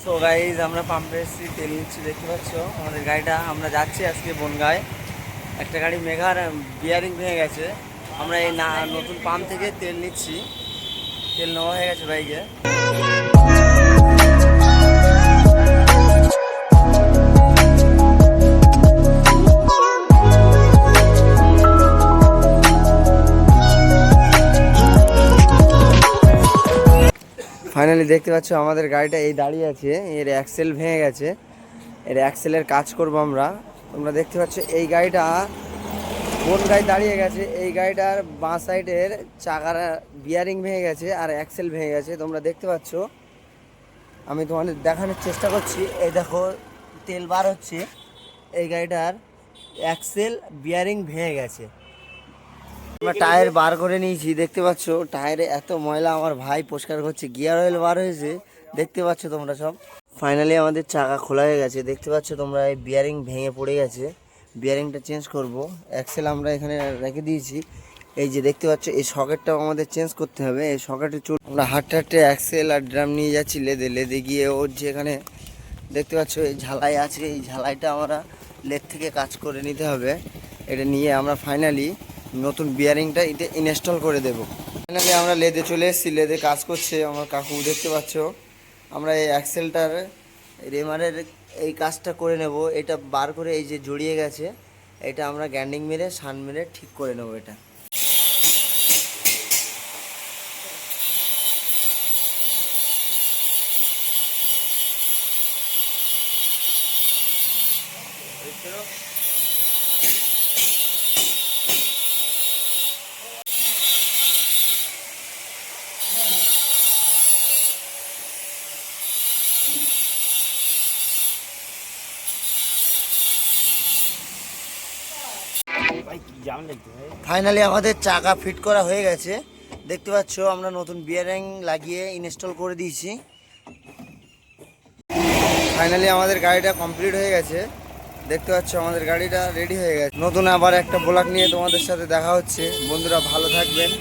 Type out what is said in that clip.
So guys আমরা পাম্পে এসেছি, তেল নিচ্ছি। দেখতে পাচ্ছ আমাদের গাড়িটা, আমরা যাচ্ছি আজকে বনগাঁয়। একটা গাড়ি মেঘার বিয়ারিং ভেঙে গেছে। আমরা এই নতুন পাম্প থেকে তেল নিচ্ছি। তেল নেওয়া হয়ে গেছে বাইকে। ফাইনালি দেখতে পাচ্ছ আমাদের গাড়িটা এই দাঁড়িয়ে আছে, এর অ্যাক্সেল ভেঙে গেছে। এর অ্যাক্সেলের কাজ করব আমরা। তোমরা দেখতে পাচ্ছ এই গাড়িটা কোন গাড়ি দাঁড়িয়ে গেছে। এই গাড়িটার বাঁ সাইডের চাকার বিয়ারিং ভেঙে গেছে আর অ্যাক্সেল ভেঙে গেছে। তোমরা দেখতে পাচ্ছ, আমি তোমাদের দেখানোর চেষ্টা করছি। এই দেখো তেল বার হচ্ছে। এই গাড়িটার অ্যাক্সেল বিয়ারিং ভেঙে গেছে। আমরা টায়ার বার করে নিয়েছি। দেখতে পাচ্ছ টায়ারে এত ময়লা, আমার ভাই পরিষ্কার করছে। গিয়ার অয়েল বার হয়েছে, দেখতে পাচ্ছ তোমরা সব। ফাইনালি আমাদের চাকা খোলা হয়ে গেছে। দেখতে পাচ্ছ তোমরা, এই বিয়ারিং ভেঙে পড়ে গেছে। বিয়ারিংটা চেঞ্জ করব। অ্যাক্সেল আমরা এখানে রেখে দিয়েছি। এই যে দেখতে পাচ্ছ এই সকেটটাও আমাদের চেঞ্জ করতে হবে। এই সকেটে চুল আমরা হাঁটতে হাঁটতে অ্যাক্সেল আর ড্রাম নিয়ে যাচ্ছি লেদে লেদে গিয়ে ওর যে এখানে দেখতে পাচ্ছ এই ঝালাই আছে, এই ঝালাইটা আমরা লেদ থেকে কাজ করে নিতে হবে। এটা নিয়ে আমরা ফাইনালি নতুন বিয়ারিংটা এতে ইনস্টল করে দেব। ফাইনালি আমরা লেদে চলে এসেছি, লেদে কাজ করছে আমার কাকু, দেখতে পাচ্ছ। আমরা এই অ্যাক্সেলটার রেমারের এই কাজটা করে নেব। এটা বার করে এই যে জড়িয়ে গেছে, এটা আমরা গ্যান্ডিং মেরে সান মেরে ঠিক করে নেব এটা। ফাইনালি আমাদের চাকা ফিট করা হয়ে গেছে। দেখতে পাচ্ছ আমরা নতুন বিয়ারিং লাগিয়ে ইনস্টল করে দিয়েছি। ফাইনালি আমাদের গাড়িটা কমপ্লিট হয়ে গেছে। দেখতে পাচ্ছ আমাদের গাড়িটা রেডি হয়ে গেছে। নতুন আবার একটা ব্লগ নিয়ে তোমাদের সাথে দেখা হচ্ছে। বন্ধুরা ভালো থাকবেন।